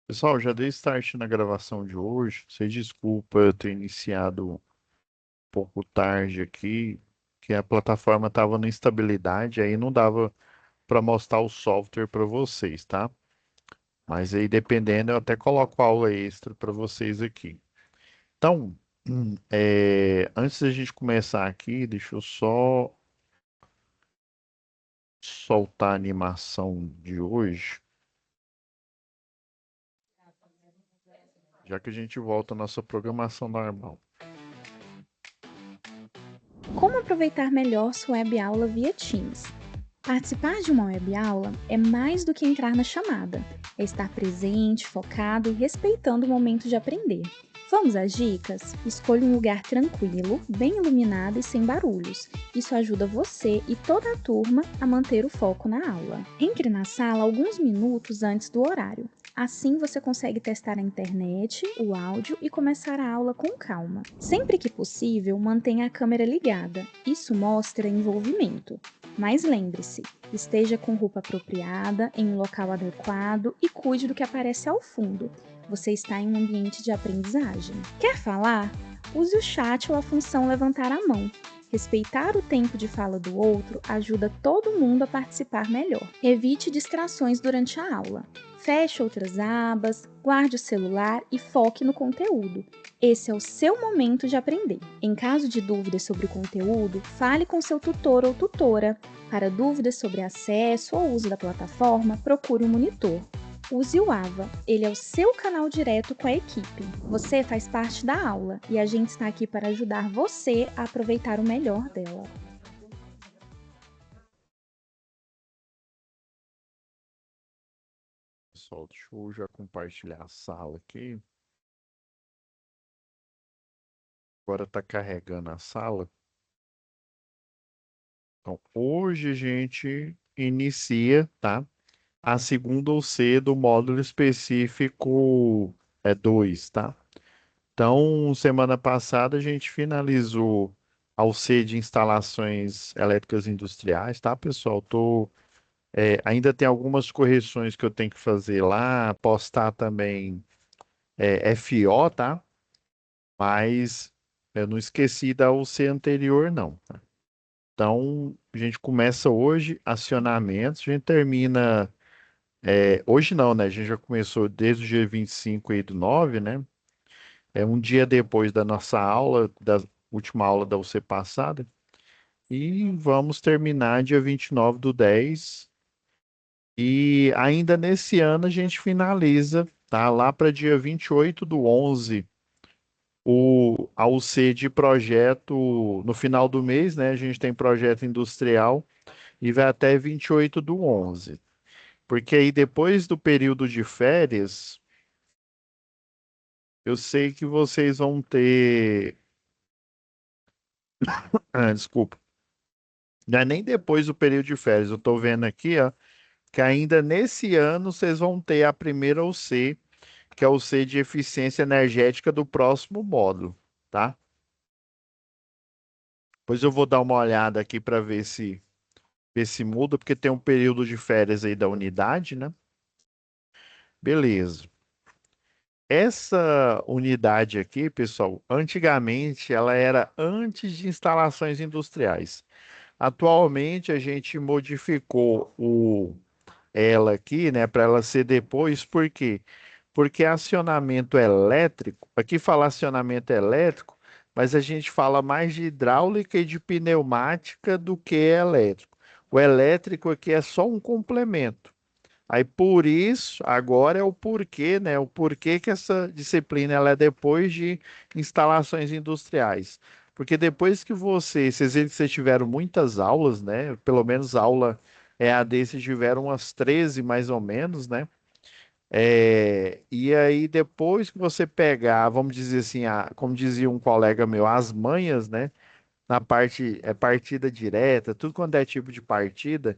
Pessoal, já dei start na gravação de hoje. Vocês desculpa eu ter iniciado um pouco tarde aqui, que a plataforma estava na instabilidade, aí não dava para mostrar o software para vocês, tá? Mas aí, dependendo, eu até coloco aula extra para vocês aqui. Então, antes da gente começar aqui, deixa eu só soltar a animação de hoje, já que a gente volta à nossa programação normal. Como aproveitar melhor sua web aula via Teams? Participar de uma web aula é mais do que entrar na chamada, é estar presente, focado e respeitando o momento de aprender. Vamos às dicas? Escolha um lugar tranquilo, bem iluminado e sem barulhos. Isso ajuda você e toda a turma a manter o foco na aula. Entre na sala alguns minutos antes do horário. Assim você consegue testar a internet, o áudio e começar a aula com calma. Sempre que possível, mantenha a câmera ligada. Isso mostra envolvimento. Mas lembre-se, esteja com roupa apropriada, em um local adequado e cuide do que aparece ao fundo. Você está em um ambiente de aprendizagem. Quer falar? Use o chat ou a função levantar a mão. Respeitar o tempo de fala do outro ajuda todo mundo a participar melhor. Evite distrações durante a aula. Feche outras abas, guarde o celular e foque no conteúdo. Esse é o seu momento de aprender. Em caso de dúvidas sobre o conteúdo, fale com seu tutor ou tutora. Para dúvidas sobre acesso ou uso da plataforma, procure um monitor. Use o AVA, ele é o seu canal direto com a equipe. Você faz parte da aula e a gente está aqui para ajudar você a aproveitar o melhor dela. Pessoal, deixa eu já compartilhar a sala aqui. Agora está carregando a sala. Então, hoje a gente inicia, tá? A segunda OC do módulo específico 2, tá? Então, semana passada a gente finalizou a OC de instalações elétricas industriais, tá, pessoal? Ainda tem algumas correções que eu tenho que fazer lá, postar também FO, tá? Mas eu não esqueci da UC anterior, não. Então, a gente começa hoje acionamentos, a gente termina. Hoje não, né? A gente já começou desde o dia 25 aí do 9, né? É um dia depois da nossa aula, da última aula da UC passada. E vamos terminar dia 29 do 10. E ainda nesse ano a gente finaliza, tá? Lá para dia 28 do 11 a UC de projeto no final do mês, né? A gente tem projeto industrial e vai até 28 do 11. Porque aí depois do período de férias, eu sei que vocês vão ter. Desculpa. Não é nem depois do período de férias. Eu tô vendo aqui, ó, que ainda nesse ano vocês vão ter a primeira UC, que é o C de eficiência energética do próximo módulo, tá? Depois eu vou dar uma olhada aqui para ver se muda, porque tem um período de férias aí da unidade, né? Beleza. Essa unidade aqui, pessoal, antigamente ela era antes de instalações industriais. Atualmente a gente modificou ela aqui, né, para ela ser depois, por quê? Porque acionamento elétrico, aqui fala acionamento elétrico, mas a gente fala mais de hidráulica e de pneumática do que elétrico. O elétrico aqui é só um complemento. Aí por isso, agora é o porquê, né? O porquê que essa disciplina ela é depois de instalações industriais. Porque depois que vocês viram que vocês tiveram muitas aulas, né? Pelo menos aula EAD, vocês tiveram umas 13 mais ou menos, né? E aí depois que você pegar, vamos dizer assim, como dizia um colega meu, as manhas, né? Na parte, partida direta, tudo quando é tipo de partida.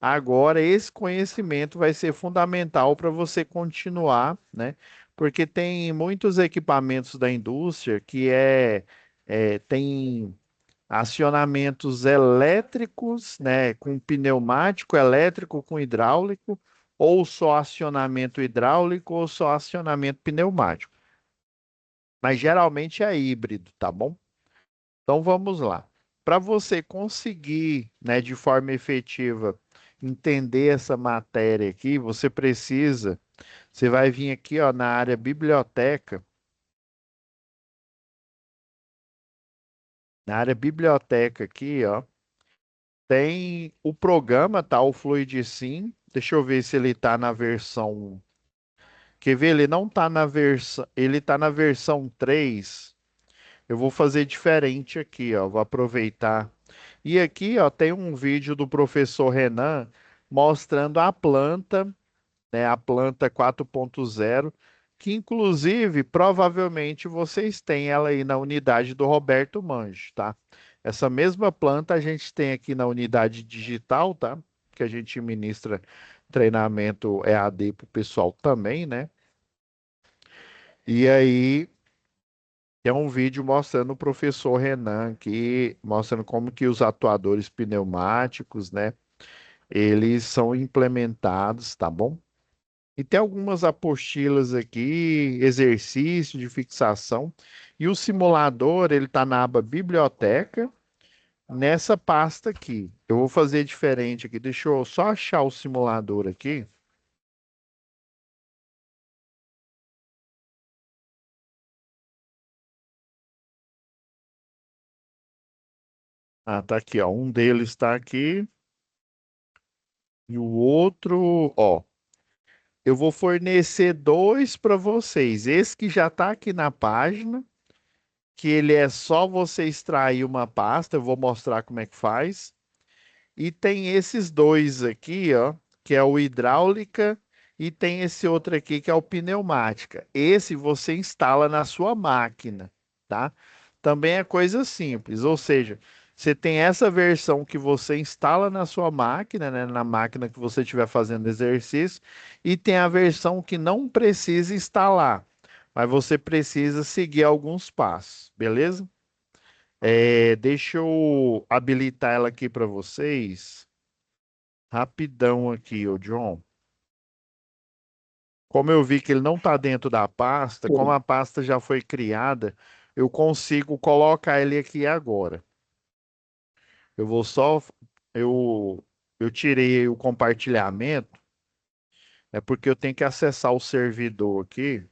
Agora, esse conhecimento vai ser fundamental para você continuar, né? Porque tem muitos equipamentos da indústria que tem acionamentos elétricos, né? Com pneumático, elétrico, com hidráulico, ou só acionamento hidráulico ou só acionamento pneumático. Mas geralmente é híbrido, tá bom? Então vamos lá. Para você conseguir, né, de forma efetiva, entender essa matéria aqui, você vai vir aqui, ó, na área biblioteca. Na área biblioteca aqui, ó, tem o programa, tá? O Fluidsim. Deixa eu ver se ele tá na versão. Quer ver? Ele não tá na versão. Ele tá na versão 3. Eu vou fazer diferente aqui, ó. Vou aproveitar. E aqui, ó, tem um vídeo do professor Renan mostrando a planta, né? A planta 4.0, que inclusive provavelmente vocês têm ela aí na unidade do Roberto Manjo, tá? Essa mesma planta a gente tem aqui na unidade digital, tá? Que a gente ministra treinamento EAD para o pessoal também, né? E aí é um vídeo mostrando o professor Renan aqui, mostrando como que os atuadores pneumáticos, né? Eles são implementados, tá bom? E tem algumas apostilas aqui, exercício de fixação. E o simulador, ele está na aba Biblioteca, nessa pasta aqui. Eu vou fazer diferente aqui. Deixa eu só achar o simulador aqui. Ah, tá aqui, ó. Um deles está aqui e o outro, ó. Eu vou fornecer dois para vocês. Esse que já está aqui na página, que ele é só você extrair uma pasta. Eu vou mostrar como é que faz. E tem esses dois aqui, ó, que é o hidráulica e tem esse outro aqui que é o pneumática. Esse você instala na sua máquina, tá? Também é coisa simples, ou seja, você tem essa versão que você instala na sua máquina, né, na máquina que você estiver fazendo exercício, e tem a versão que não precisa instalar, mas você precisa seguir alguns passos, beleza? Deixa eu habilitar ela aqui para vocês. Rapidão aqui, ô John. Como eu vi que ele não está dentro da pasta, como a pasta já foi criada, eu consigo colocar ele aqui agora. Eu vou só. Eu, eu tirei o compartilhamento, é porque eu tenho que acessar o servidor aqui,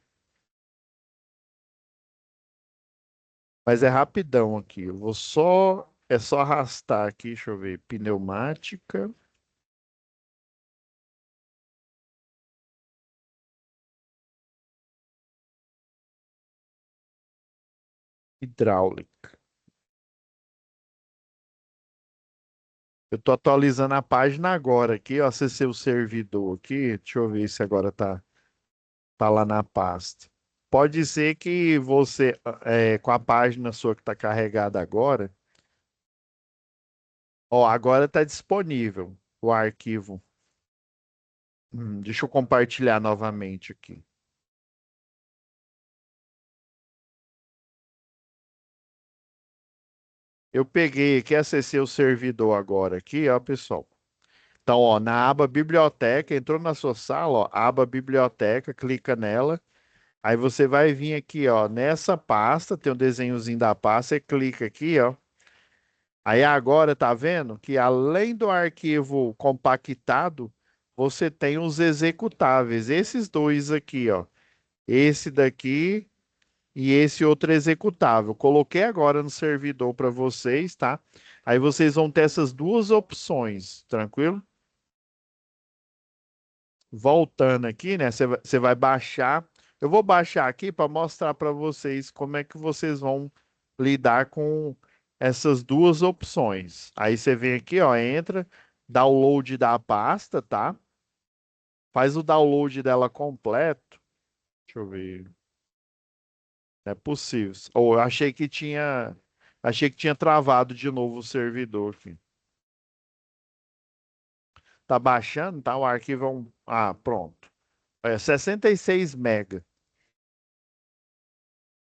mas é rapidão aqui. Eu vou só. É só arrastar aqui, deixa eu ver. Pneumática, hidráulica. Eu tô atualizando a página agora aqui, ó. Acessei o servidor aqui. Deixa eu ver se agora tá lá na pasta. Pode ser que você, com a página sua que está carregada agora, ó, agora está disponível o arquivo. Deixa eu compartilhar novamente aqui. Eu peguei aqui, acessei o servidor agora aqui, ó, pessoal. Então, ó, na aba Biblioteca, entrou na sua sala, ó, aba Biblioteca, clica nela. Aí você vai vir aqui, ó, nessa pasta, tem o desenhozinho da pasta, você clica aqui, ó. Aí agora tá vendo que além do arquivo compactado, você tem os executáveis, esses dois aqui, ó. Esse daqui e esse outro executável. Coloquei agora no servidor para vocês, tá? Aí vocês vão ter essas duas opções, tranquilo? Voltando aqui, né? Você vai baixar. Eu vou baixar aqui para mostrar para vocês como é que vocês vão lidar com essas duas opções. Aí você vem aqui, ó, entra, download da pasta, tá? Faz o download dela completo. Deixa eu ver. É possível. Ou eu achei que tinha travado de novo o servidor aqui. Tá baixando, tá? O arquivo pronto. É 66 mega.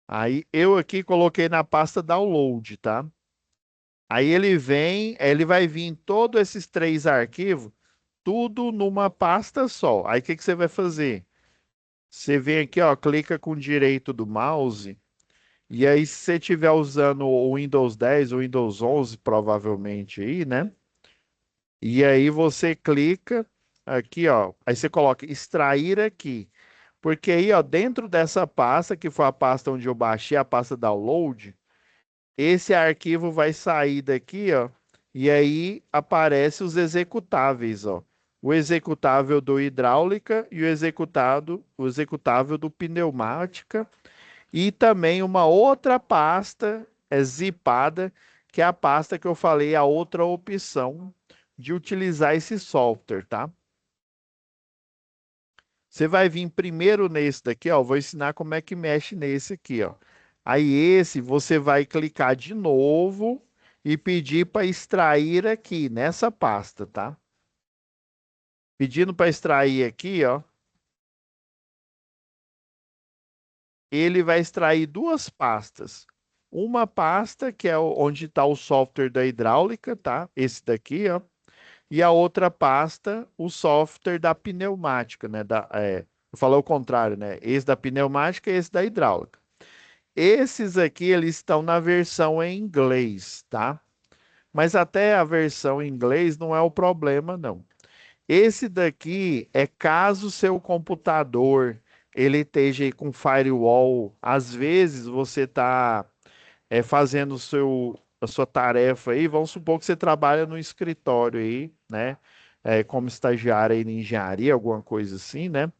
Aí eu aqui coloquei na pasta download, tá? Aí ele vai vir todos esses três arquivos tudo numa pasta só. Aí o que que você vai fazer? Você vem aqui, ó, clica com o direito do mouse, e aí se você estiver usando o Windows 10 ou Windows 11, provavelmente aí, né? E aí você clica aqui, ó, aí você coloca extrair aqui. Porque aí, ó, dentro dessa pasta, que foi a pasta onde eu baixei, a pasta download, esse arquivo vai sair daqui, ó, e aí aparece os executáveis, ó. O executável do hidráulica e o executável do pneumática e também uma outra pasta zipada, que é a pasta que eu falei, a outra opção de utilizar esse software, tá? Você vai vir primeiro nesse daqui, ó. Vou ensinar como é que mexe nesse aqui, ó. Aí esse você vai clicar de novo e pedir para extrair aqui nessa pasta, tá? Pedindo para extrair aqui, ó. Ele vai extrair duas pastas. Uma pasta que é onde está o software da hidráulica, tá? Esse daqui, ó. E a outra pasta, o software da pneumática, né? Eu falei o contrário, né? Esse da pneumática e esse da hidráulica. Esses aqui, eles estão na versão em inglês, tá? Mas até a versão em inglês não é o problema, não. Esse daqui é caso seu computador ele esteja aí com firewall. Às vezes você está fazendo a sua tarefa aí. Vamos supor que você trabalha no escritório aí, né? Como estagiário aí em engenharia, alguma coisa assim, né?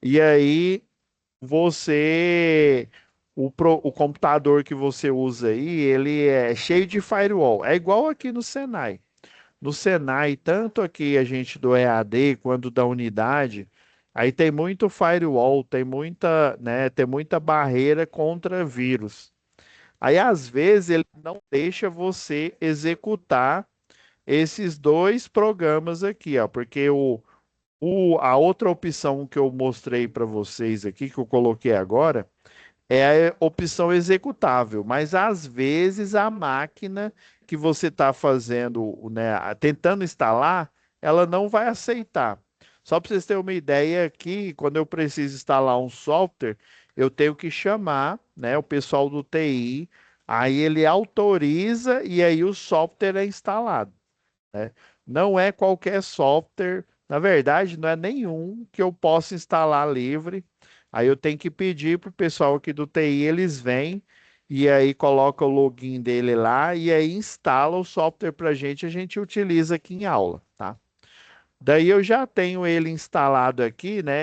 E aí você o computador que você usa aí, ele é cheio de firewall. É igual aqui no Senai. No Senai, tanto aqui a gente do EAD quanto da unidade, aí tem muito firewall, tem muita barreira contra vírus. Aí às vezes ele não deixa você executar esses dois programas aqui, ó, porque a outra opção que eu mostrei para vocês aqui, que eu coloquei agora, é a opção executável, mas às vezes a máquina que você está fazendo, né, tentando instalar, ela não vai aceitar. Só para vocês terem uma ideia aqui, quando eu preciso instalar um software, eu tenho que chamar, né, o pessoal do TI, aí ele autoriza e aí o software é instalado, né? Não é qualquer software, na verdade, não é nenhum que eu possa instalar livre. Aí eu tenho que pedir para o pessoal aqui do TI, eles vêm e aí coloca o login dele lá e aí instala o software para a gente utiliza aqui em aula, tá? Daí eu já tenho ele instalado aqui, né?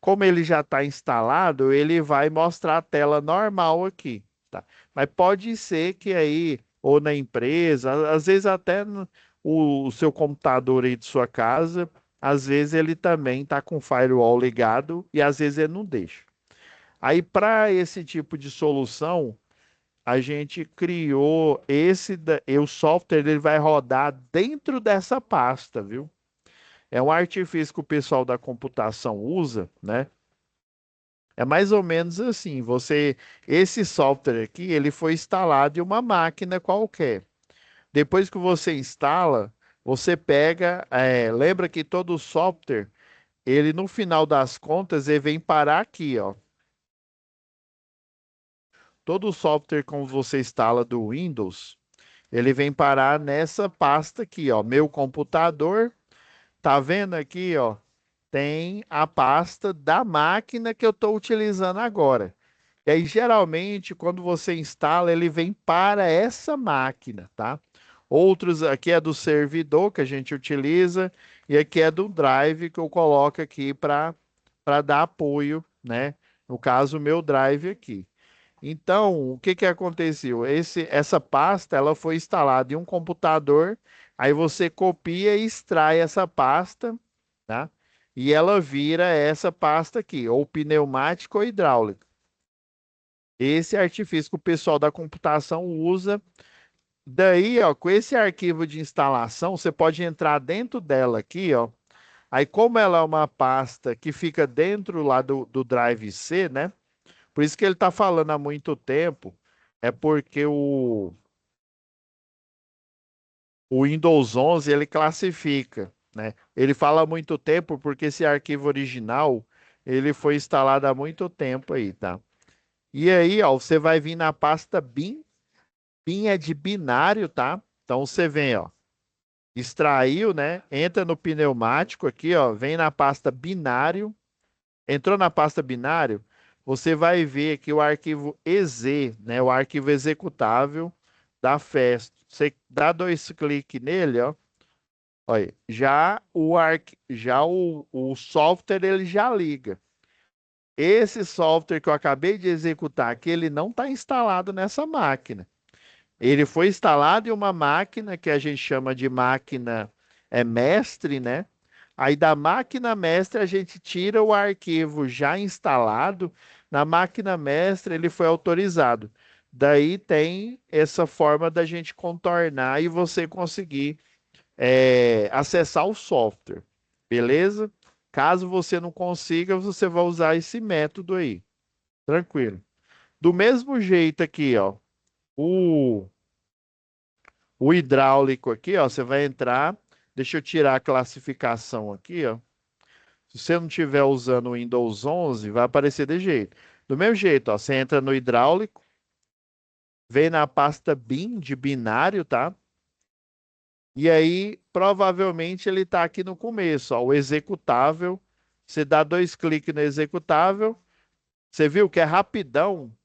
Como ele já está instalado, ele vai mostrar a tela normal aqui, tá? Mas pode ser que aí, ou na empresa, às vezes até o seu computador aí de sua casa, às vezes ele também está com o firewall ligado e às vezes ele não deixa. Aí, para esse tipo de solução, a gente criou e o software ele vai rodar dentro dessa pasta, viu? É um artifício que o pessoal da computação usa, né? É mais ou menos assim, esse software aqui, ele foi instalado em uma máquina qualquer. Depois que você instala, você pega, lembra que todo software, ele no final das contas, ele vem parar aqui, ó. Todo software como você instala do Windows, ele vem parar nessa pasta aqui, ó, meu computador. Tá vendo aqui, ó? Tem a pasta da máquina que eu estou utilizando agora. E aí, geralmente, quando você instala, ele vem para essa máquina, tá? Outros aqui é do servidor que a gente utiliza, e aqui é do drive que eu coloco aqui para dar apoio, né? No caso, o meu drive aqui. Então, o que que aconteceu? Essa pasta, ela foi instalada em um computador, aí você copia e extrai essa pasta, tá? E ela vira essa pasta aqui, ou pneumática ou hidráulica. Esse artifício que o pessoal da computação usa. Daí, ó, com esse arquivo de instalação, você pode entrar dentro dela aqui, ó. Aí, como ela é uma pasta que fica dentro lá do Drive C, né? Por isso que ele está falando há muito tempo, é porque o Windows 11 ele classifica, né? Ele fala muito tempo porque esse arquivo original, ele foi instalado há muito tempo aí, tá? E aí, ó, você vai vir na pasta bin. Bin é de binário, tá? Então você vem, ó, extraiu, né? Entra no pneumático aqui, ó, vem na pasta binário. Entrou na pasta binário, você vai ver aqui o arquivo EZ, né? O arquivo executável da Festo. Você dá dois cliques nele, ó. Olha, já o software ele já liga. Esse software que eu acabei de executar aqui, ele não está instalado nessa máquina. Ele foi instalado em uma máquina que a gente chama de máquina mestre, né? Aí da máquina mestre a gente tira o arquivo já instalado. Na máquina mestre ele foi autorizado. Daí tem essa forma da gente contornar e você conseguir acessar o software, beleza? Caso você não consiga, você vai usar esse método aí, tranquilo. Do mesmo jeito aqui, ó, o, o hidráulico aqui, ó, você vai entrar, deixa eu tirar a classificação aqui, ó. Se você não estiver usando o Windows 11, vai aparecer de jeito. Do mesmo jeito, ó, você entra no hidráulico, vem na pasta bin de binário, tá? E aí, provavelmente, ele está aqui no começo, ó, o executável. Você dá dois cliques no executável. Você viu que é rapidão,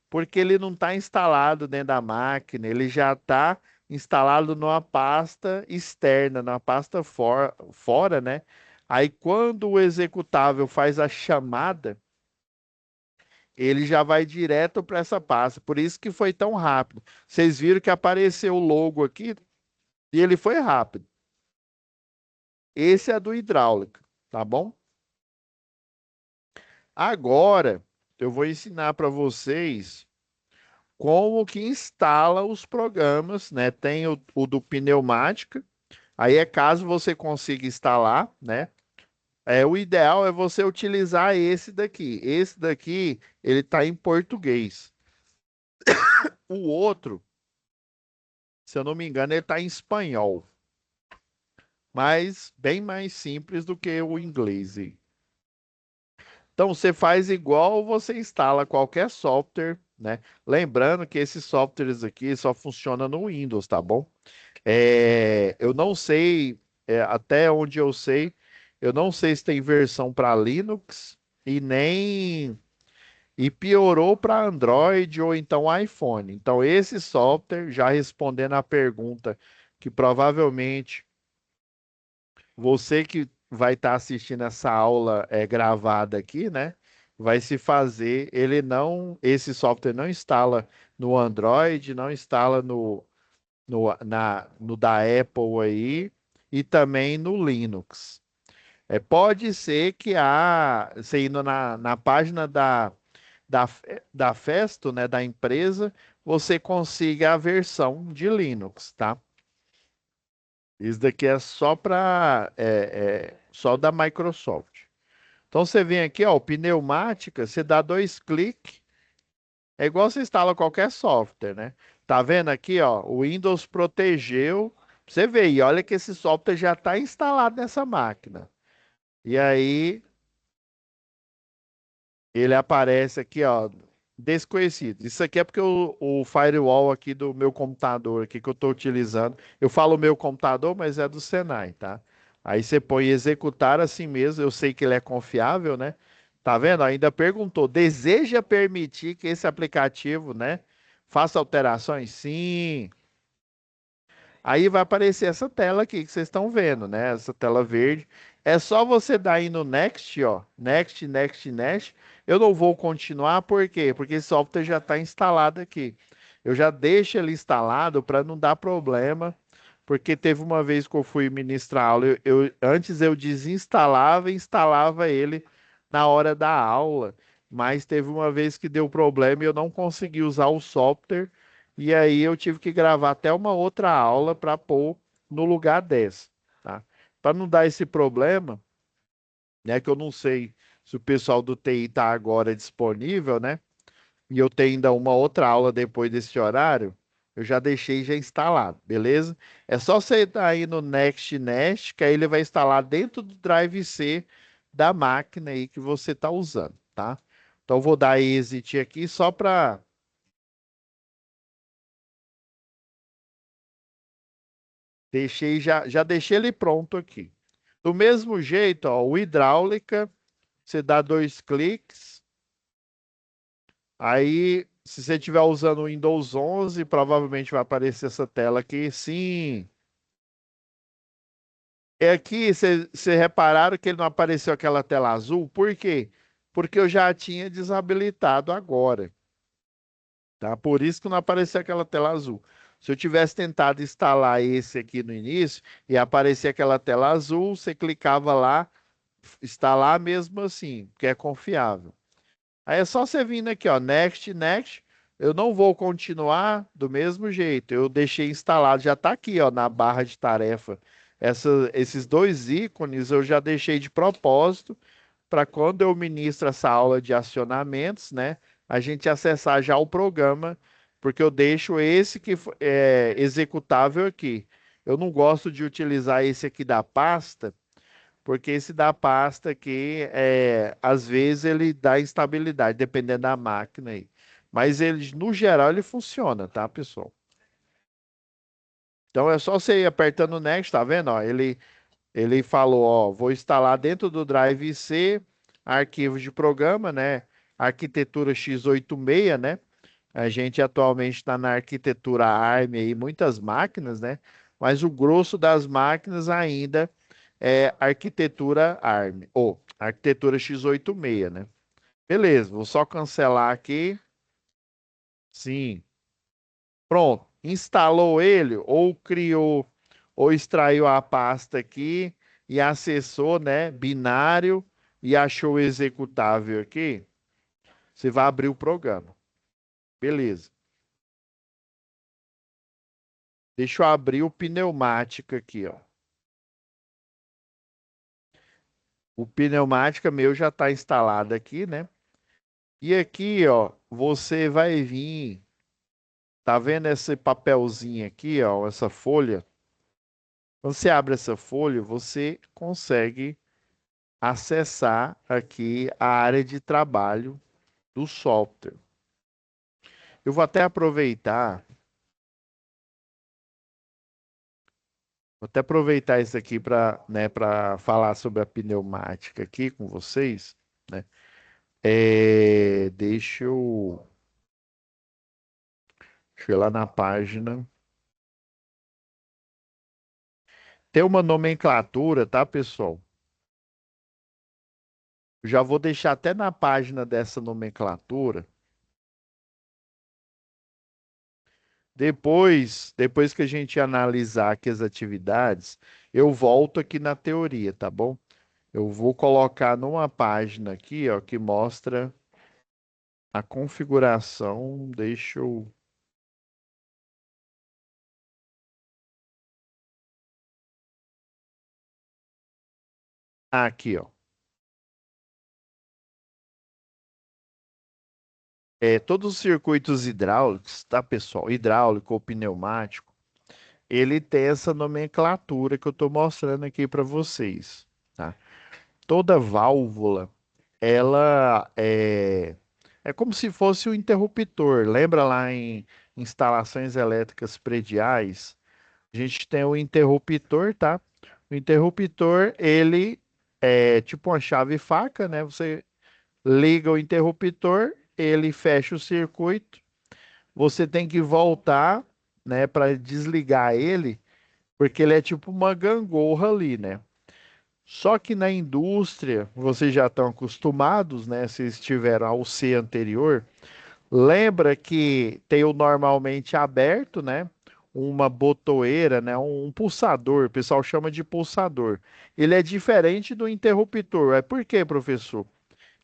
porque ele não está instalado dentro da máquina, ele já está instalado numa pasta externa, numa pasta fora, né? Aí, quando o executável faz a chamada, ele já vai direto para essa pasta. Por isso que foi tão rápido. Vocês viram que apareceu o logo aqui e ele foi rápido. Esse é do hidráulico, tá bom? Agora eu vou ensinar para vocês como que instala os programas, né? Tem o do pneumática, aí é caso você consiga instalar, né? O ideal é você utilizar esse daqui. Esse daqui, ele está em português. O outro, se eu não me engano, ele está em espanhol, mas bem mais simples do que o inglês. Então, você faz igual você instala qualquer software, né? Lembrando que esses softwares aqui só funcionam no Windows, tá bom? Eu não sei, até onde eu sei, eu não sei se tem versão para Linux e nem e piorou para Android ou então iPhone. Então, esse software, já respondendo a pergunta que provavelmente você que vai estar assistindo essa aula gravada aqui, né? Vai se fazer, esse software não instala no Android, não instala no da Apple aí e também no Linux. Pode ser que você indo na página da, da Festo, né, da empresa, você consiga a versão de Linux, tá? Isso daqui é só da Microsoft. Então você vem aqui, ó, o pneumática, você dá dois cliques, é igual você instala qualquer software, né? Tá vendo aqui, ó, o Windows protegeu. Você vê, e olha que esse software já está instalado nessa máquina. E aí ele aparece aqui, ó, desconhecido. Isso aqui é porque o firewall aqui do meu computador aqui que eu estou utilizando. Eu falo meu computador, mas é do Senai, tá? Aí você põe executar assim mesmo. Eu sei que ele é confiável, né? Tá vendo? Ainda perguntou: deseja permitir que esse aplicativo, né, faça alterações? Sim. Aí vai aparecer essa tela aqui que vocês estão vendo, né? Essa tela verde. É só você dar aí no Next, ó. Next, Next, Next. Eu não vou continuar, por quê? Porque esse software já está instalado aqui. Eu já deixo ele instalado para não dar problema, porque teve uma vez que eu fui ministrar aula, antes eu desinstalava e instalava ele na hora da aula, mas teve uma vez que deu problema e eu não consegui usar o software e aí eu tive que gravar até uma outra aula para pôr no lugar dessa, tá? Para não dar esse problema, né? Que eu não sei se o pessoal do TI está agora disponível, né? E eu tenho ainda uma outra aula depois desse horário. Eu já deixei já instalado, beleza? É só você dar aí no Next Nest, que aí ele vai instalar dentro do Drive C da máquina aí que você está usando, tá? Então, eu vou dar exit aqui só para... Deixei, já deixei ele pronto aqui. Do mesmo jeito, ó, o hidráulica, você dá dois cliques, aí, se você estiver usando o Windows 11, provavelmente vai aparecer essa tela aqui. Sim, é aqui, vocês repararam que ele não apareceu aquela tela azul? Por quê? Porque eu já tinha desabilitado agora, tá? Por isso que não apareceu aquela tela azul. Se eu tivesse tentado instalar esse aqui no início e aparecer aquela tela azul, você clicava lá, instalar mesmo assim, porque é confiável. Aí é só você vindo aqui, ó, Next, Next. Eu não vou continuar do mesmo jeito. Eu deixei instalado, já está aqui, ó, na barra de tarefa. Esses dois ícones eu já deixei de propósito para quando eu ministro essa aula de acionamentos, né, a gente acessar já o programa, porque eu deixo esse que é executável aqui. Eu não gosto de utilizar esse aqui da pasta, porque esse da pasta aqui, às vezes ele dá instabilidade, dependendo da máquina aí. Mas ele, no geral, ele funciona, tá, pessoal? Então é só você ir apertando o Next, tá vendo? Ó, ele falou, ó, vou instalar dentro do Drive C arquivos de programa, né? Arquitetura x86, né? A gente atualmente está na arquitetura ARM aí, muitas máquinas, né? Mas o grosso das máquinas ainda é arquitetura ARM, ou arquitetura x86, né? Beleza, vou só cancelar aqui. Sim, pronto. Instalou ele, ou criou, ou extraiu a pasta aqui e acessou, né? Binário e achou o executável aqui. Você vai abrir o programa. Beleza. Deixa eu abrir o pneumática aqui, ó. O pneumática meu já está instalado aqui, né? E aqui, ó, você vai vir, tá vendo esse papelzinho aqui, ó, essa folha? Quando você abre essa folha, você consegue acessar aqui a área de trabalho do software. Eu vou até aproveitar isso aqui para, né, para falar sobre a pneumática aqui com vocês, né? Deixa eu ir lá na página. Tem uma nomenclatura, tá, pessoal? Já vou deixar até na página dessa nomenclatura. Depois que a gente analisar aqui as atividades, eu volto aqui na teoria, tá bom? Eu vou colocar numa página aqui, ó, que mostra a configuração. Deixa eu... Aqui, ó. Todos os circuitos hidráulicos, tá, pessoal? Hidráulico ou pneumático, ele tem essa nomenclatura que eu estou mostrando aqui para vocês, tá? Toda válvula, ela é como se fosse o interruptor. Lembra lá em instalações elétricas prediais? A gente tem o interruptor, tá? O interruptor, ele é tipo uma chave faca, né? Você liga o interruptor, ele fecha o circuito. Você tem que voltar, né, para desligar ele, porque ele é tipo uma gangorra ali, né? Só que na indústria, vocês já estão acostumados, né? Se estiveram ao C anterior, lembra que tem o normalmente aberto, né? Uma botoeira, né? Um pulsador, o pessoal chama de pulsador. Ele é diferente do interruptor. Por quê, professor?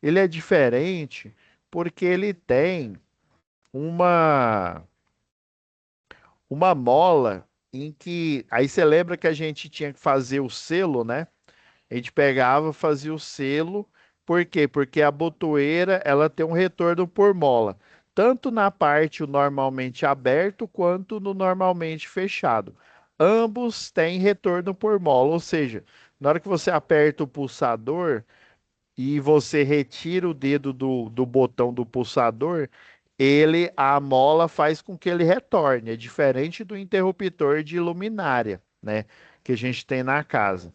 Ele é diferente porque ele tem uma uma mola em que aí você lembra que a gente tinha que fazer o selo, né? A gente pegava, fazia o selo. Por quê? Porque a botoeira, ela tem um retorno por mola. tanto na parte o normalmente aberto quanto no normalmente fechado. Ambos têm retorno por mola, ou seja, na hora que você aperta o pulsador e você retira o dedo do botão do pulsador, a mola faz com que ele retorne. É diferente do interruptor de luminária, né, que a gente tem na casa.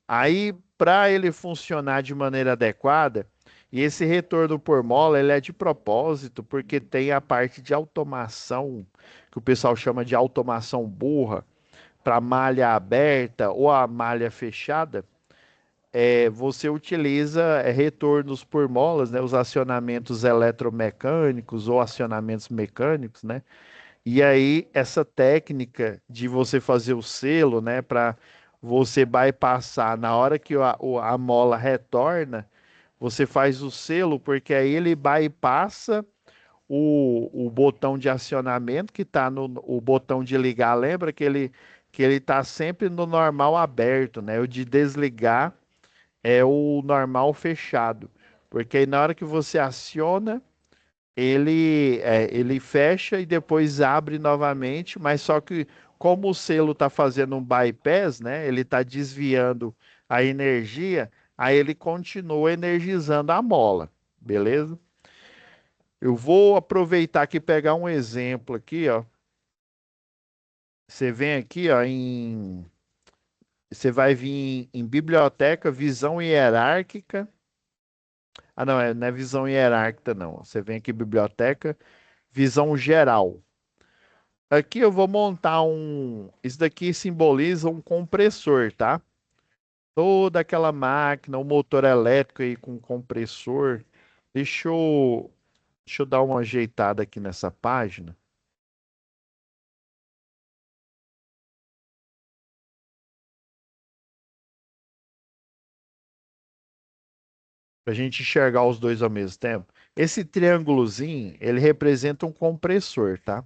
Aí, para ele funcionar de maneira adequada, e esse retorno por mola, ele é de propósito, porque tem a parte de automação, que o pessoal chama de automação burra, para malha aberta ou a malha fechada. Você utiliza retornos por molas, né, os acionamentos eletromecânicos ou acionamentos mecânicos, né? E aí, essa técnica de você fazer o selo, né, para você bypassar na hora que a mola retorna, você faz o selo, porque aí ele bypassa o botão de acionamento que está no o botão de ligar. Lembra que ele está sempre no normal aberto, né? O de desligar é o normal fechado, porque aí na hora que você aciona ele fecha e depois abre novamente, mas só que como o selo está fazendo um bypass, né? Ele está desviando a energia, aí ele continua energizando a mola, beleza? Eu vou aproveitar aqui e pegar um exemplo aqui, ó. Você vem aqui, ó, você vai vir em biblioteca, visão hierárquica. Ah, não, não é visão hierárquica, não. Você vem aqui biblioteca, visão geral. Aqui eu vou montar um. Isso daqui simboliza um compressor, tá? Toda aquela máquina, um motor elétrico aí com compressor. Deixa eu, deixa eu dar uma ajeitada aqui nessa página, para a gente enxergar os dois ao mesmo tempo. Esse triângulozinho, ele representa um compressor, tá?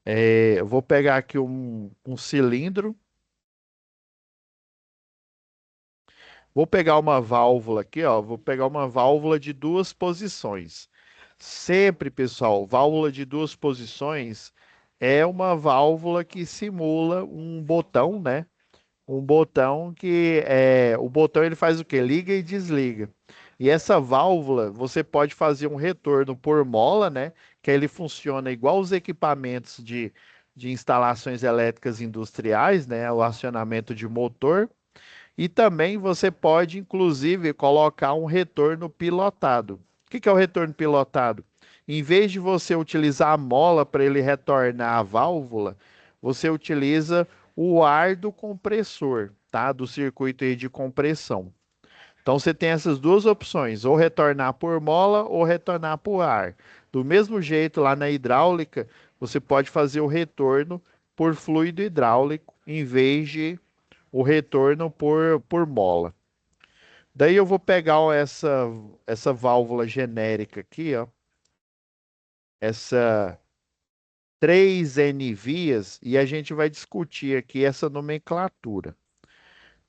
Eu vou pegar aqui um cilindro. Vou pegar uma válvula aqui, ó. Vou pegar uma válvula de duas posições. Sempre, pessoal, válvula de duas posições é uma válvula que simula um botão, né? Um botão o botão ele faz o quê? Liga e desliga. E essa válvula você pode fazer um retorno por mola, né? Que aí ele funciona igual os equipamentos de instalações elétricas industriais, né? O acionamento de motor. E também você pode, inclusive, colocar um retorno pilotado. O que é o retorno pilotado? Em vez de você utilizar a mola para ele retornar a válvula, você utiliza o ar do compressor, tá? Do circuito aí de compressão. Então você tem essas duas opções, ou retornar por mola ou retornar por ar. Do mesmo jeito, lá na hidráulica, você pode fazer o retorno por fluido hidráulico em vez de o retorno por mola. Daí eu vou pegar essa válvula genérica aqui, ó, essa 3N vias, e a gente vai discutir aqui essa nomenclatura.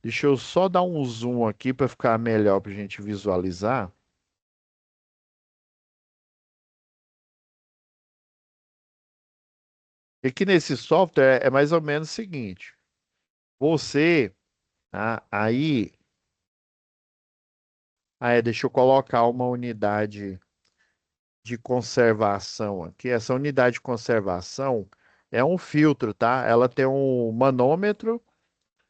Deixa eu só dar um zoom aqui para ficar melhor para a gente visualizar. E aqui nesse software é mais ou menos o seguinte: você, aí, deixa eu colocar uma unidade de conservação aqui. Essa unidade de conservação é um filtro, tá? Ela tem um manômetro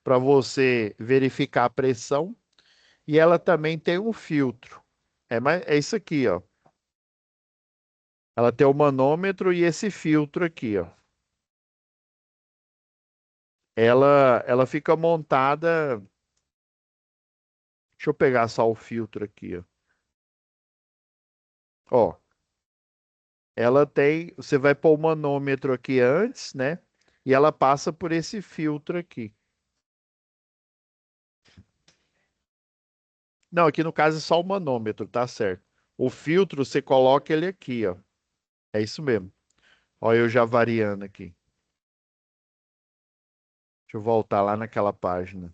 para você verificar a pressão e ela também tem um filtro. É isso aqui, ó. Ela tem o manômetro e esse filtro aqui, ó. Ela fica montada. Deixa eu pegar só o filtro aqui, ó. Ó, ela tem. Você vai pôr o manômetro aqui antes, né? E ela passa por esse filtro aqui. Não, aqui no caso é só o manômetro, tá certo. O filtro você coloca ele aqui, ó. É isso mesmo. Ó, eu já variando aqui. Deixa eu voltar lá naquela página.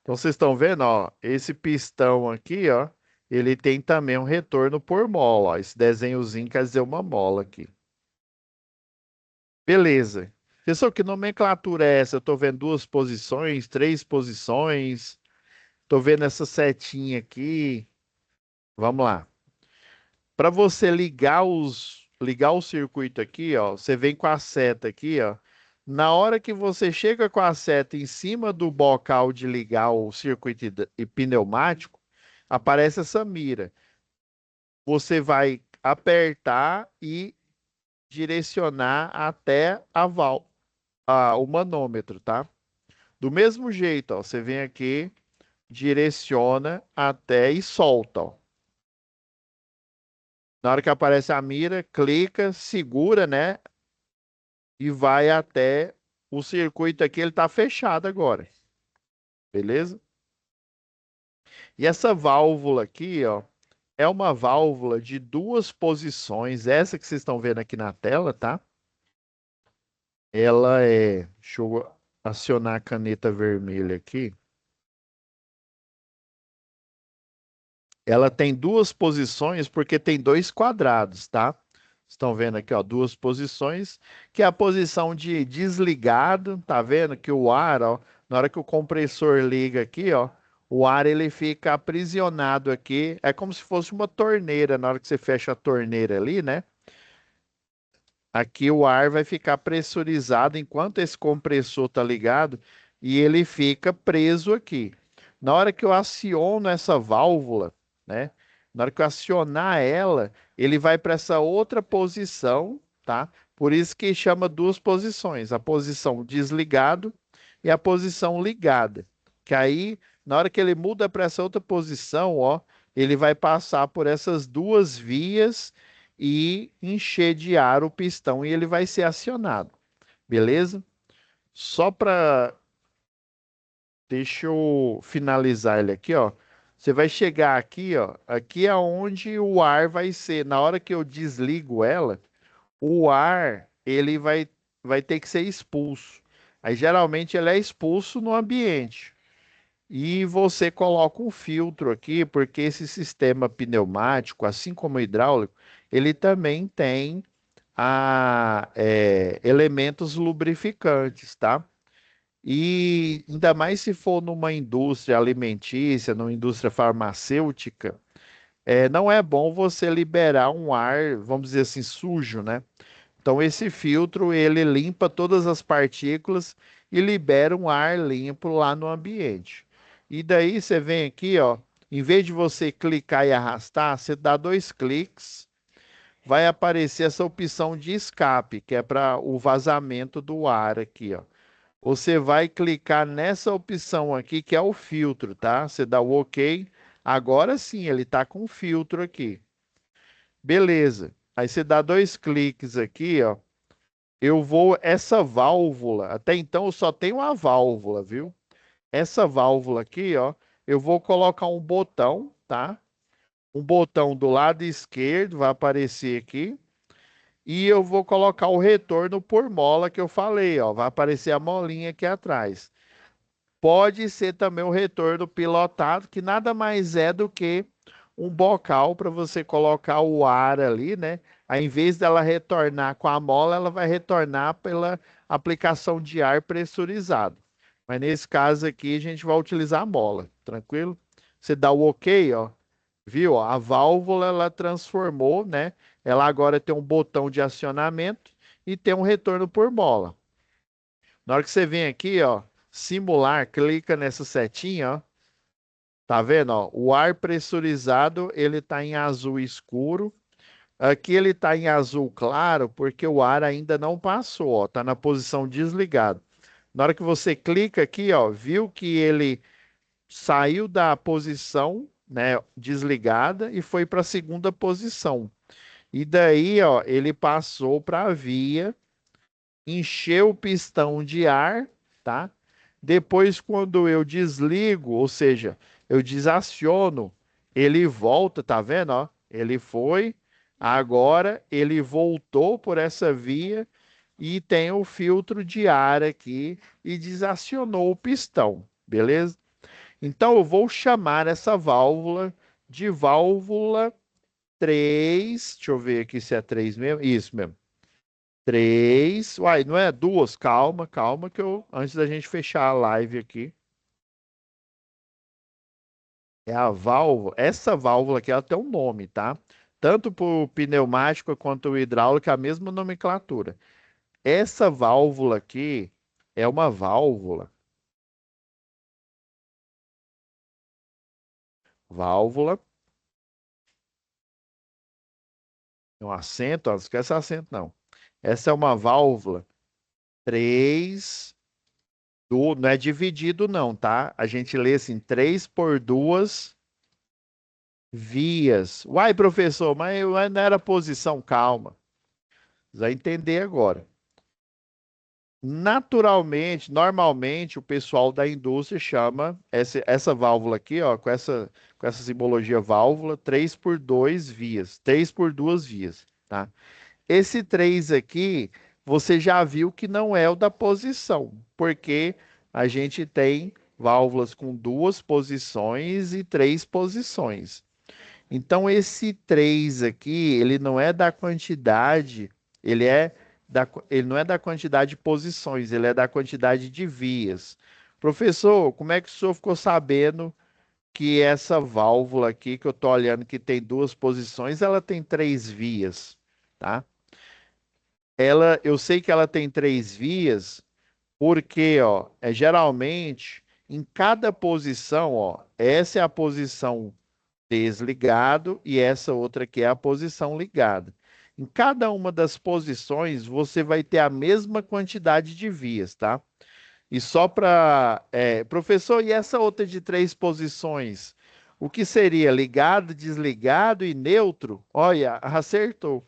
Então vocês estão vendo, ó, esse pistão aqui, ó, ele tem também um retorno por mola. Ó. Esse desenhozinho quer dizer uma mola aqui. Beleza. Pessoal, que nomenclatura é essa? Eu estou vendo duas posições, três posições. Estou vendo essa setinha aqui. Vamos lá. Para você ligar o circuito aqui, ó, você vem com a seta aqui, ó. Na hora que você chega com a seta em cima do bocal de ligar o circuito pneumático, aparece essa mira. Você vai apertar e direcionar até o manômetro, tá? Do mesmo jeito, ó, você vem aqui, direciona até e solta, ó. Na hora que aparece a mira, clica, segura, né? E vai até o circuito aqui, ele está fechado agora, beleza? E essa válvula aqui, ó, é uma válvula de duas posições, essa que vocês estão vendo aqui na tela, tá? Ela é, deixa eu acionar a caneta vermelha aqui. Ela tem duas posições porque tem dois quadrados, tá? Estão vendo aqui, ó, duas posições, que é a posição de desligado, tá vendo? Que o ar, ó, na hora que o compressor liga aqui, ó, o ar ele fica aprisionado aqui, é como se fosse uma torneira, na hora que você fecha a torneira ali, né? Aqui o ar vai ficar pressurizado enquanto esse compressor está ligado e ele fica preso aqui. Na hora que eu aciono essa válvula, né? Na hora que eu acionar ela, ele vai para essa outra posição, tá? Por isso que chama duas posições, a posição desligado e a posição ligada. Que aí, na hora que ele muda para essa outra posição, ó, ele vai passar por essas duas vias e encher de ar o pistão e ele vai ser acionado, beleza? Só para deixa eu finalizar ele aqui, ó. Você vai chegar aqui, ó. Aqui é onde o ar vai ser. Na hora que eu desligo ela, o ar ele vai ter que ser expulso. Aí geralmente ele é expulso no ambiente. E você coloca um filtro aqui, porque esse sistema pneumático, assim como o hidráulico, ele também tem elementos lubrificantes, tá? E ainda mais se for numa indústria alimentícia, numa indústria farmacêutica, não é bom você liberar um ar, vamos dizer assim, sujo, né? Então esse filtro ele limpa todas as partículas e libera um ar limpo lá no ambiente. E daí você vem aqui, ó, em vez de você clicar e arrastar, você dá dois cliques, vai aparecer essa opção de escape, que é para o vazamento do ar aqui, ó. Você vai clicar nessa opção aqui, que é o filtro, tá? Você dá o OK. Agora sim, ele está com filtro aqui. Beleza. Aí você dá dois cliques aqui, ó. Essa válvula, até então eu só tenho a válvula, viu? Essa válvula aqui, ó, eu vou colocar um botão, tá? Um botão do lado esquerdo vai aparecer aqui. E eu vou colocar o retorno por mola que eu falei, ó. Vai aparecer a molinha aqui atrás. Pode ser também o retorno pilotado, que nada mais é do que um bocal para você colocar o ar ali, né? Aí, em vez dela retornar com a mola, ela vai retornar pela aplicação de ar pressurizado. Mas nesse caso aqui, a gente vai utilizar a mola, tranquilo? Você dá o OK, ó. Viu? Ó, a válvula ela transformou, né? Ela agora tem um botão de acionamento e tem um retorno por mola. Na hora que você vem aqui, ó, simular, clica nessa setinha, ó. Tá vendo, ó? O ar pressurizado, ele tá em azul escuro. Aqui ele tá em azul claro porque o ar ainda não passou, ó, tá na posição desligado. Na hora que você clica aqui, ó, viu que ele saiu da posição, né, desligada e foi para a segunda posição. E daí, ó, ele passou para a via, encheu o pistão de ar, tá? Depois, quando eu desligo, ou seja, eu desaciono, ele volta, tá vendo, ó? Ele foi, agora ele voltou por essa via e tem o filtro de ar aqui e desacionou o pistão, beleza? Então eu vou chamar essa válvula de válvula 3. Deixa eu ver aqui se é 3 mesmo. Isso mesmo. 3. Uai, não é duas? Calma, calma, que eu, antes da gente fechar a live aqui. É a válvula. Essa válvula aqui, ela tem um nome, tá? Tanto para o pneumático quanto o hidráulico, é a mesma nomenclatura. Essa válvula aqui é uma válvula. Válvula. Um acento, ó, não esquece acento, não. Essa é uma válvula 3 não é dividido, não, tá? A gente lê assim, 3 por 2 vias. Uai, professor, mas não era posição, calma. Você vai entender agora. Naturalmente, normalmente, o pessoal da indústria chama essa válvula aqui, ó, com essa simbologia válvula, 3 por 2 vias. 3 por 2 vias, tá? Esse 3 aqui, você já viu que não é o da posição, porque a gente tem válvulas com duas posições e três posições. Então, esse 3 aqui, ele não é da quantidade, ele não é da quantidade de posições, ele é da quantidade de vias. Professor, como é que o senhor ficou sabendo que essa válvula aqui, que eu estou olhando que tem duas posições, ela tem três vias, tá? Eu sei que ela tem três vias, porque, ó, geralmente em cada posição, ó, essa é a posição desligado e essa outra aqui é a posição ligada. Em cada uma das posições, você vai ter a mesma quantidade de vias, tá? E só para, professor, e essa outra de três posições? O que seria ligado, desligado e neutro? Olha, acertou.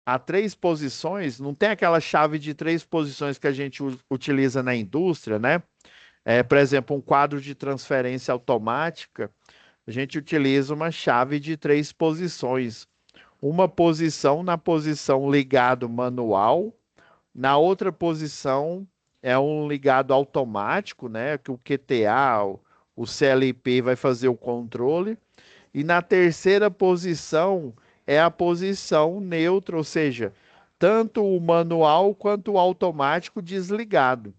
Há três posições, não tem aquela chave de três posições que a gente utiliza na indústria, né? Por exemplo, um quadro de transferência automática, a gente utiliza uma chave de três posições. Uma posição na posição ligado manual, na outra posição é um ligado automático, né? Que o QTA, o CLP vai fazer o controle. E na terceira posição é a posição neutra, ou seja, tanto o manual quanto o automático desligado.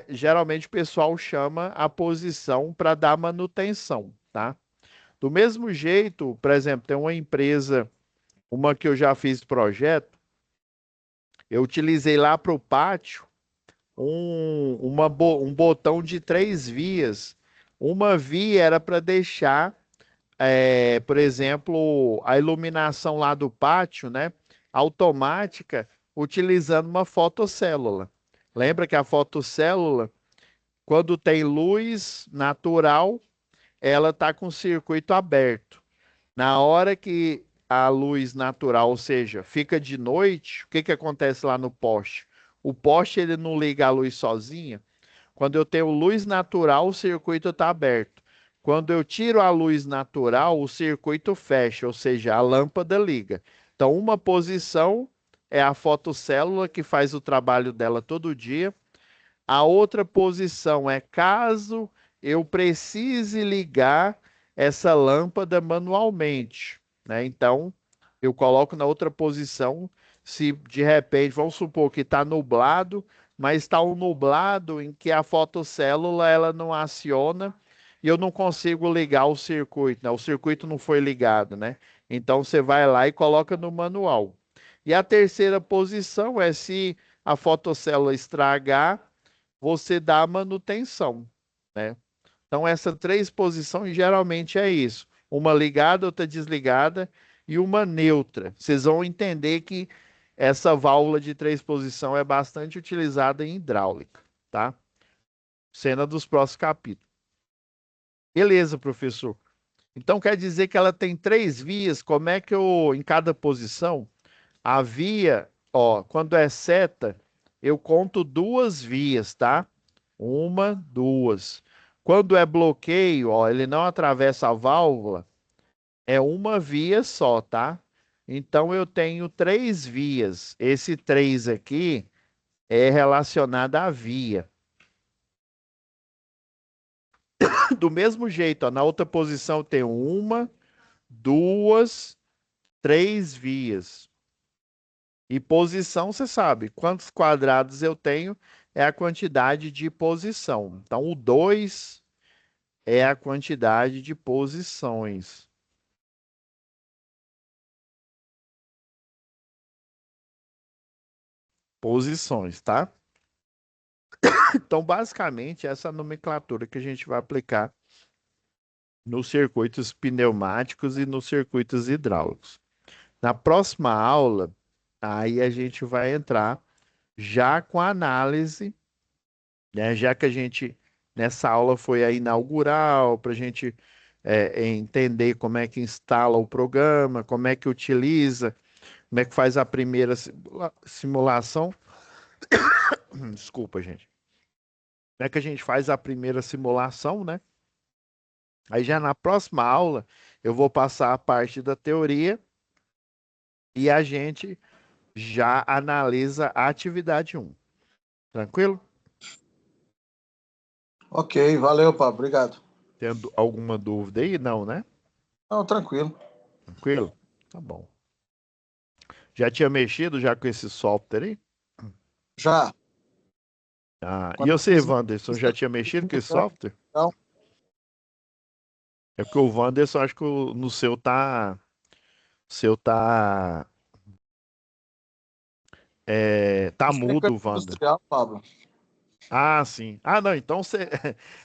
Geralmente o pessoal chama a posição para dar manutenção, tá? Do mesmo jeito, por exemplo, tem uma empresa, uma que eu já fiz projeto, eu utilizei lá para o pátio um botão de três vias. Uma via era para deixar, por exemplo, a iluminação lá do pátio, né, automática, utilizando uma fotocélula. Lembra que a fotocélula, quando tem luz natural, ela está com o circuito aberto. Na hora que a luz natural, ou seja, fica de noite, o que que acontece lá no poste? O poste ele não liga a luz sozinha. Quando eu tenho luz natural, o circuito está aberto. Quando eu tiro a luz natural, o circuito fecha, ou seja, a lâmpada liga. Então, uma posição é a fotocélula que faz o trabalho dela todo dia. A outra posição é caso eu precise ligar essa lâmpada manualmente, né? Então, eu coloco na outra posição, se de repente, vamos supor que está nublado, mas está um nublado em que a fotocélula ela não aciona e eu não consigo ligar o circuito, né? O circuito não foi ligado, né? Então você vai lá e coloca no manual. E a terceira posição é se a fotocélula estragar, você dá manutenção, né? Então, essas três posições geralmente é isso: uma ligada, outra desligada e uma neutra. Vocês vão entender que essa válvula de três posições é bastante utilizada em hidráulica, tá? Cena dos próximos capítulos. Beleza, professor. Então quer dizer que ela tem três vias. Como é que eu, em cada posição, a via, ó, quando é seta, eu conto duas vias, tá? Uma, duas. Quando é bloqueio, ó, ele não atravessa a válvula, é uma via só, tá? Então eu tenho três vias. Esse três aqui é relacionado à via. Do mesmo jeito, ó, na outra posição tem uma, duas, três vias. E posição, você sabe, quantos quadrados eu tenho é a quantidade de posição. Então, o 2 é a quantidade de posições. Posições, tá? Então, basicamente, essa é a nomenclatura que a gente vai aplicar nos circuitos pneumáticos e nos circuitos hidráulicos. Na próxima aula, aí a gente vai entrar já com a análise, né? Já que a gente, nessa aula foi a inaugural, para a gente entender como é que instala o programa, como é que utiliza, como é que faz a primeira simulação. Desculpa, gente. Como é que a gente faz a primeira simulação, né? Aí já na próxima aula eu vou passar a parte da teoria e a gente já analisa a atividade um. Tranquilo? Ok, valeu, Pablo. Obrigado. Tendo alguma dúvida aí? Não, né? Não, tranquilo. Tranquilo? Tá bom. Já tinha mexido já com esse software aí? Já. Ah, e Quando eu você, fiz Wanderson, já tinha mexido com esse software? então, É porque o Wanderson, acho que no seu tá. Seu tá. Tá mexer com mudo, Wander. industrial, Pablo. Ah, sim. Ah, não, então você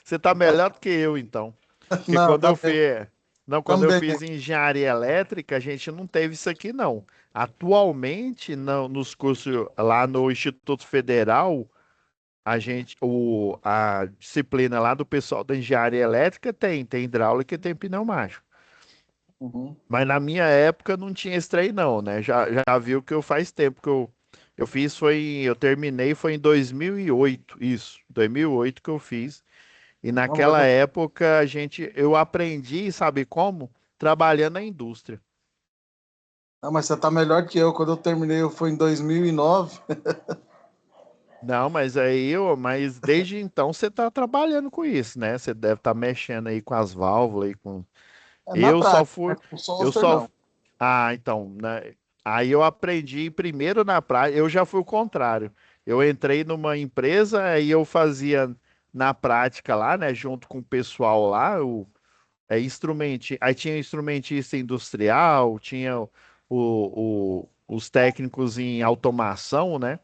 você tá melhor do que eu, então. Porque Não, quando tá eu bem. fiz, não, quando eu Também. fiz engenharia elétrica, a gente não teve isso aqui, não. Atualmente, nos cursos lá no Instituto Federal, a disciplina lá do pessoal da engenharia elétrica tem hidráulica e tem pneumático. Uhum. Mas na minha época não tinha esse trem, não, né? Já viu que eu faz tempo que eu fiz, eu terminei, foi em 2008, isso, 2008 que eu fiz. E Não, mas, naquela época eu aprendi, sabe como? Trabalhando na indústria. não, mas você tá melhor que eu. Quando eu terminei, foi em 2009. Não, mas desde então você está trabalhando com isso, né? Você deve estar mexendo aí com as válvulas, É na eu só prática, fui, né? Com eu software, só, não. então, né? Aí eu aprendi primeiro na prática, eu já fui o contrário. Eu entrei numa empresa e eu fazia na prática lá, né? Junto com o pessoal lá, aí tinha instrumentista industrial, tinha os técnicos em automação, né?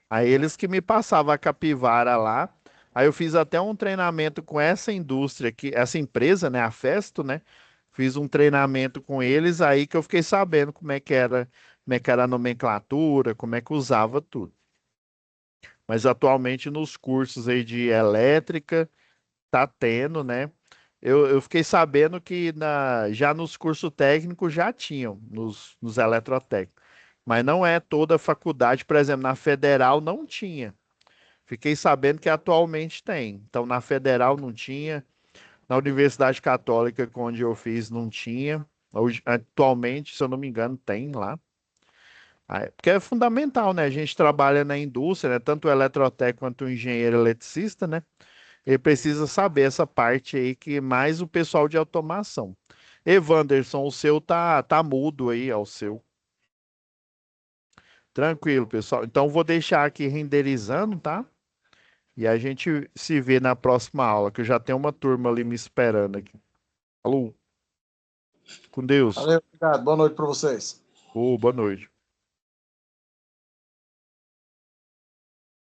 Aí eles que me passavam a capivara lá. Aí eu fiz até um treinamento com essa indústria aqui, essa empresa, né, a Festo, né? Fiz um treinamento com eles aí que eu fiquei sabendo como é que era a nomenclatura, como é que usava tudo. Mas atualmente nos cursos aí de elétrica tá tendo, né? Eu fiquei sabendo que já nos cursos técnicos já tinham, nos eletrotécnicos. Mas não é toda a faculdade, por exemplo, na Federal não tinha. Fiquei sabendo que atualmente tem. Então, na Federal não tinha, na Universidade Católica, onde eu fiz, não tinha. Hoje, atualmente, se eu não me engano, tem lá. Porque é fundamental, né? A gente trabalha na indústria, né? Tanto o eletrotécnico quanto o engenheiro eletricista, né? Ele precisa saber essa parte aí que mais o pessoal de automação. Evanderson, o seu tá mudo aí, ao seu. Tranquilo, pessoal. Então vou deixar aqui renderizando, tá? E a gente se vê na próxima aula, que eu já tenho uma turma ali me esperando aqui. Falou, com Deus. Valeu, obrigado. Boa noite para vocês. Boa noite.